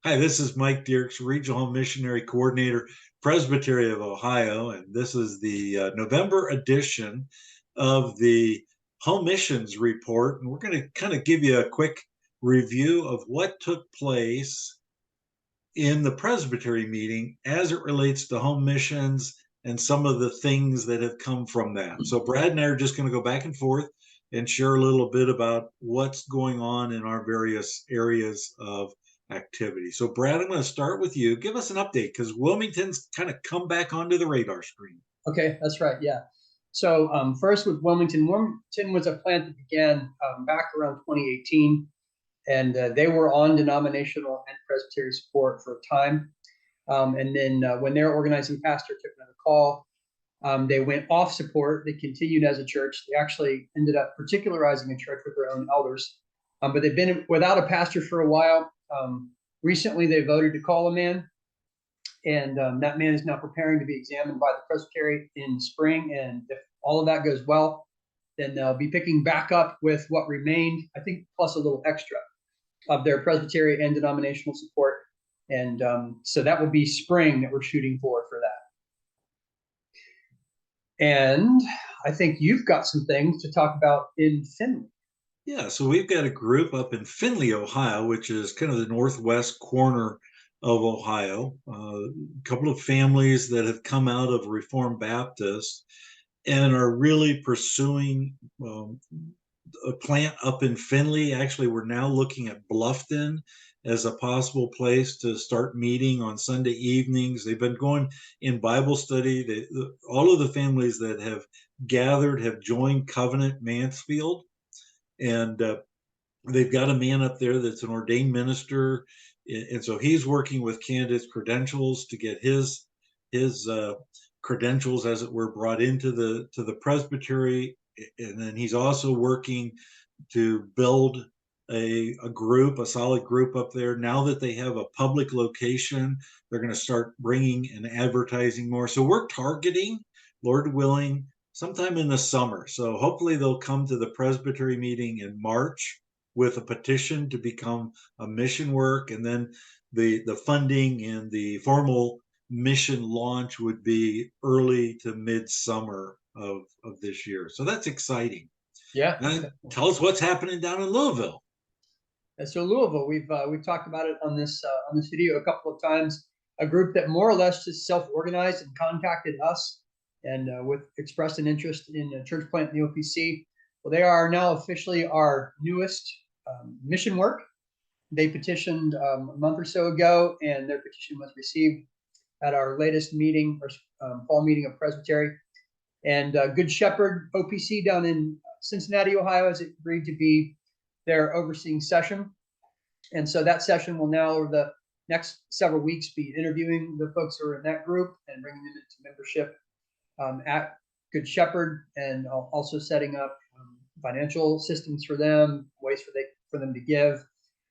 Hi, this is Mike Dierks, Regional Home Missionary Coordinator, Presbytery of Ohio, and this is the November edition of the Home Missions Report. And we're going to kind of give you a quick review of what took place in the Presbytery meeting as it relates to home missions and some of the things that have come from that. So, Brad and I are just going to go back and forth and share a little bit about what's going on in our various areas of activity. So, Brad, I'm going to start with you. Give us an update because Wilmington's kind of come back onto the radar screen. Okay, that's right. Yeah. So first with Wilmington, Wilmington was a plant that began back around 2018, and they were on denominational and presbytery support for a time. And then when their organizing pastor took another call, they went off support. They continued as a church. They actually ended up particularizing a church with their own elders. But they've been without a pastor for a while. Recently, they voted to call a man, and that man is now preparing to be examined by the presbytery in spring. And if all of that goes well, then they'll be picking back up with what remained, I think, plus a little extra of their presbytery and denominational support. And so that will be spring that we're shooting for that. And I think you've got some things to talk about in Finley. Yeah, so we've got a group up in Findlay, Ohio, which is kind of the northwest corner of Ohio. A couple of families that have come out of Reformed Baptist and are really pursuing a plant up in Findlay. Actually, we're now looking at Bluffton as a possible place to start meeting on Sunday evenings. They've been going in Bible study. All of the families that have gathered have joined Covenant Mansfield, and they've got a man up there that's an ordained minister, and so he's working with candidates' credentials to get his credentials, as it were, brought into the presbytery, and then he's also working to build a solid group up there. Now that they have a public location, they're going to start bringing and advertising more. So we're targeting, Lord willing, sometime in the summer. So hopefully they'll come to the presbytery meeting in March with a petition to become a mission work, and then the funding and the formal mission launch would be early to midsummer of this year. So that's exciting. Yeah. And tell us what's happening down in Louisville. So Louisville, we've talked about it on this video a couple of times. A group that more or less just self-organized and contacted us, and with expressed an interest in a church plant in the OPC. Well, they are now officially our newest mission work. They petitioned a month or so ago, and their petition was received at our latest meeting, or fall meeting of Presbytery. And Good Shepherd OPC down in Cincinnati, Ohio, has agreed to be their overseeing session. And so that session will now, over the next several weeks, be interviewing the folks who are in that group and bringing them into membership at Good Shepherd, and also setting up financial systems for them, ways for them to give,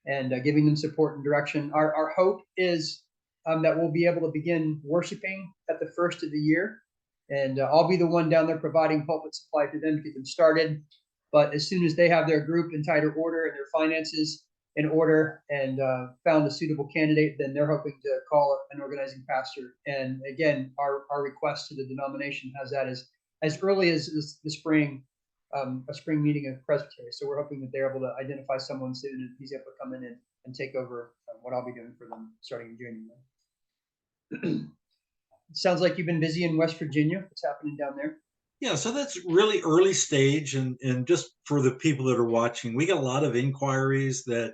and giving them support and direction. Our hope is that we'll be able to begin worshiping at the first of the year, and I'll be the one down there providing pulpit supply to them to get them started. But as soon as they have their group in tighter order and their finances in order, and found a suitable candidate, then they're hoping to call an organizing pastor. And again, our request to the denomination has that as early as the spring, a spring meeting of Presbytery. So we're hoping that they're able to identify someone soon, and he's able to come in and take over what I'll be doing for them starting in January. Sounds like you've been busy in West Virginia. What's happening down there? Yeah, so that's really early stage, and just for the people that are watching, we got a lot of inquiries that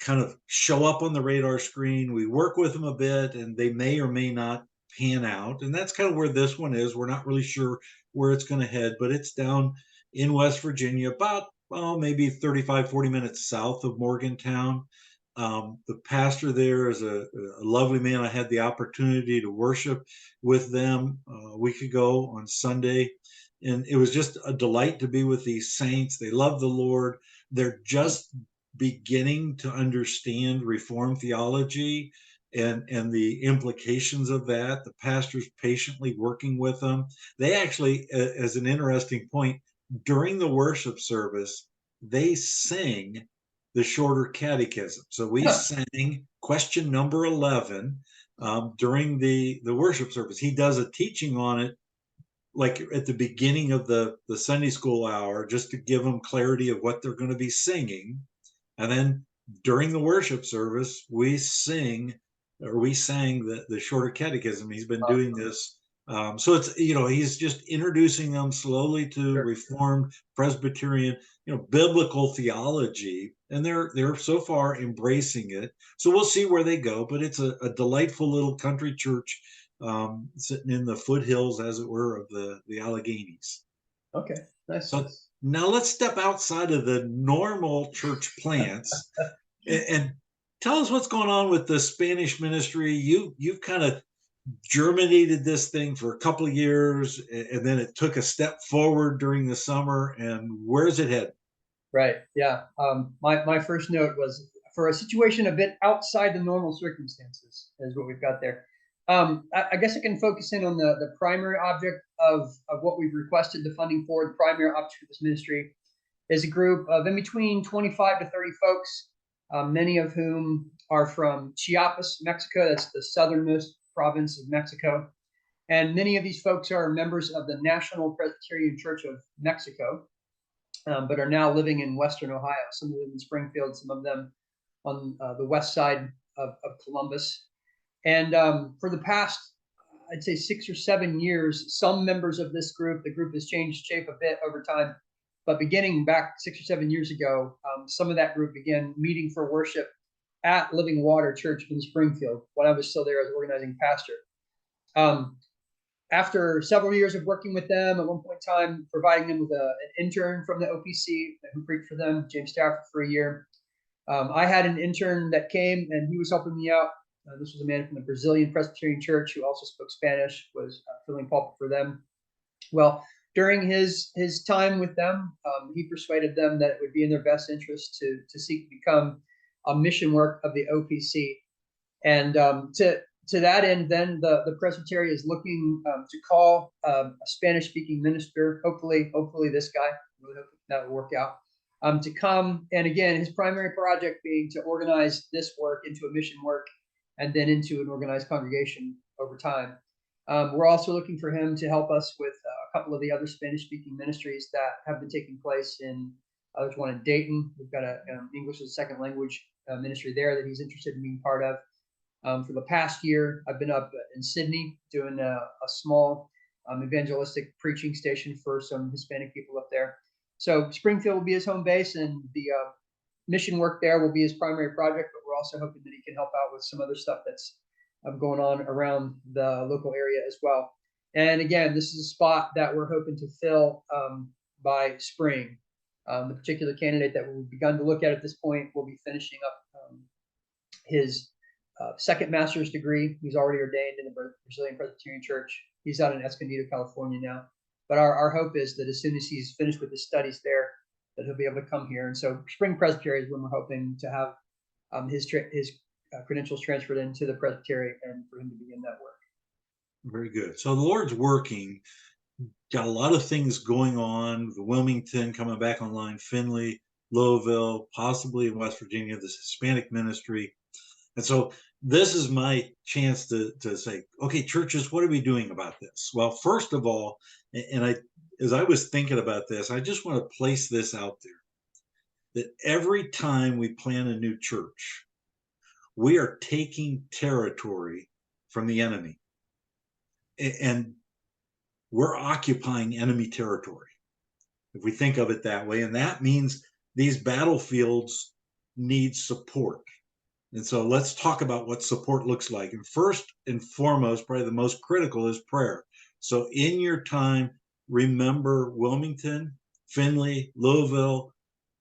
kind of show up on the radar screen. We work with them a bit, and they may or may not pan out, and that's kind of where this one is. We're not really sure where it's going to head, but it's down in West Virginia, about maybe 35, 40 minutes south of Morgantown. The pastor there is a lovely man. I had the opportunity to worship with them a week ago on Sunday, and it was just a delight to be with these saints. They love the Lord. They're just beginning to understand Reformed theology and the implications of that. The pastor's patiently working with them. They actually, as an interesting point, during the worship service, they sing the shorter catechism. So we sang question number 11 during the worship service. He does a teaching on it like at the beginning of the Sunday school hour, just to give them clarity of what they're going to be singing. And then during the worship service, we sang the shorter catechism. He's been doing this. So it's, he's just introducing them slowly to Sure. Reformed Presbyterian, biblical theology. And they're so far embracing it. So we'll see where they go, but it's a delightful little country church sitting in the foothills, as it were, of the Alleghenies. Okay, nice. So now let's step outside of the normal church plants and tell us what's going on with the Spanish ministry. You've kind of germinated this thing for a couple of years, and then it took a step forward during the summer. And where's it headed? Right. Yeah. My first note was for a situation a bit outside the normal circumstances is what we've got there. I guess I can focus in on the primary object of what we've requested the funding for. The primary object of this ministry is a group of in between 25 to 30 folks, many of whom are from Chiapas, Mexico. That's the southernmost province of Mexico. And many of these folks are members of the National Presbyterian Church of Mexico, but are now living in Western Ohio. Some of them in Springfield, some of them on the west side of Columbus. And for the past, I'd say 6 or 7 years, some members of this group, the group has changed shape a bit over time, but beginning back 6 or 7 years ago, some of that group began meeting for worship at Living Water Church in Springfield when I was still there as organizing pastor. After several years of working with them, at one point in time, providing them with an intern from the OPC who preached for them, James Stafford, for a year. I had an intern that came and he was helping me out. This was a man from the Brazilian Presbyterian Church who also spoke Spanish, was filling pulpit for them. Well, during his time with them, he persuaded them that it would be in their best interest to seek to become a mission work of the OPC. And to that end, then the Presbytery is looking to call a Spanish-speaking minister, hopefully this guy, really hope that will work out, to come. And again, his primary project being to organize this work into a mission work and then into an organized congregation over time. We're also looking for him to help us with a couple of the other Spanish-speaking ministries that have been taking place in, there's one in Dayton. We've got a English as a second language ministry there that he's interested in being part of. For the past year, I've been up in Sydney doing a small evangelistic preaching station for some Hispanic people up there. So Springfield will be his home base, and the mission work there will be his primary project, but we're also hoping that he can help out with some other stuff that's going on around the local area as well. And again, this is a spot that we're hoping to fill by spring. The particular candidate that we've begun to look at this point will be finishing up his second master's degree. He's already ordained in the Brazilian Presbyterian Church. He's out in Escondido, California now. But our hope is that as soon as he's finished with his studies there, that he'll be able to come here. And so Spring Presbytery is when we're hoping to have his credentials transferred into the Presbytery and for him to begin that work. Very good. So the Lord's working. Got a lot of things going on. The Wilmington coming back online, Findlay, Louisville, possibly in West Virginia, this Hispanic ministry. And so this is my chance to say, okay, churches, what are we doing about this? Well, first of all, and as I was thinking about this, I just want to place this out there, that every time we plant a new church, we are taking territory from the enemy. And we're occupying enemy territory, if we think of it that way. And that means these battlefields need support. And so let's talk about what support looks like. And first and foremost, probably the most critical is prayer. So in your time, remember Wilmington, Findlay, Louisville,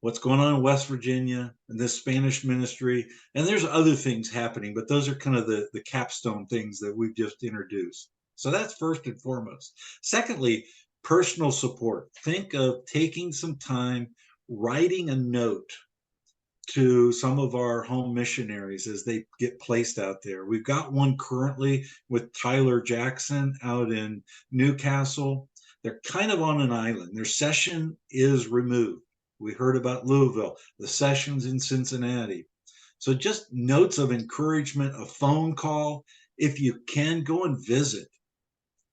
what's going on in West Virginia, and this Spanish ministry. And there's other things happening, but those are kind of the capstone things that we've just introduced. So that's first and foremost. Secondly, personal support. Think of taking some time, writing a note to some of our home missionaries as they get placed out there. We've got one currently with Tyler Jackson out in Newcastle. They're kind of on an island. Their session is removed. We heard about Louisville, the sessions in Cincinnati. So just notes of encouragement, a phone call. If you can, go and visit.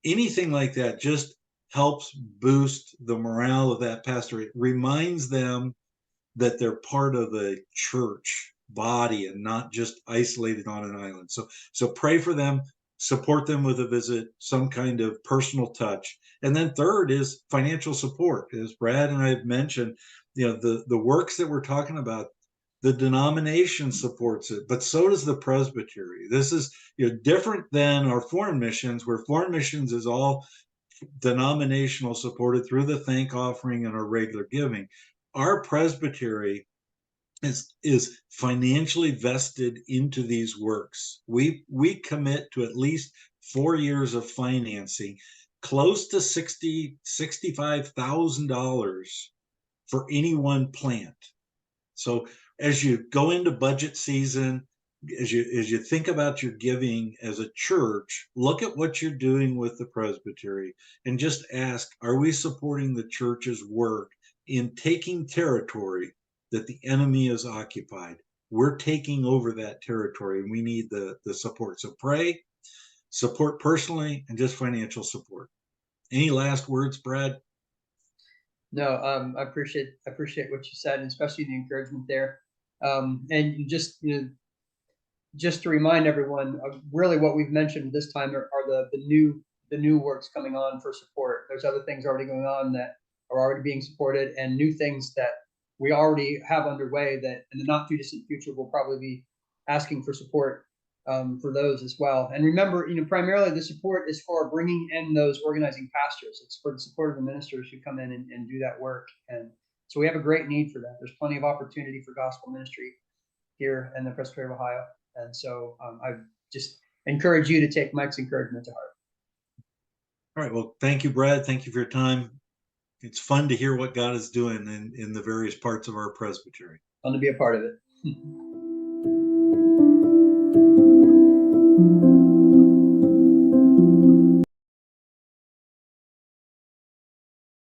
Anything like that just helps boost the morale of that pastor. It reminds them that they're part of a church body and not just isolated on an island. So pray for them, support them with a visit, some kind of personal touch. And then third is financial support. As Brad and I have mentioned, the works that we're talking about, the denomination supports it, but so does the presbytery. This is different than our foreign missions, where foreign missions is all denominational supported through the thank offering and our regular giving. Our presbytery is financially vested into these works. We commit to at least 4 years of financing, close to $65,000 for any one plant. So as you go into budget season, as you think about your giving as a church, look at what you're doing with the presbytery and just ask, are we supporting the church's work in taking territory that the enemy has occupied? We're taking over that territory and we need the support. So pray, support personally, and just financial support. Any last words, Brad? No, I appreciate what you said, and especially the encouragement there. And just to remind everyone, really what we've mentioned this time are the new works coming on for support. There's other things already going on that are already being supported, and new things that we already have underway that in the not too distant future we'll probably be asking for support for those as well. And remember, primarily the support is for bringing in those organizing pastors. It's for the support of the ministers who come in and do that work. And so we have a great need for that. There's plenty of opportunity for gospel ministry here in the Presbytery of Ohio. And so I just encourage you to take Mike's encouragement to heart. All right. Well, thank you, Brad. Thank you for your time. It's fun to hear what God is doing in the various parts of our presbytery. Fun to be a part of it.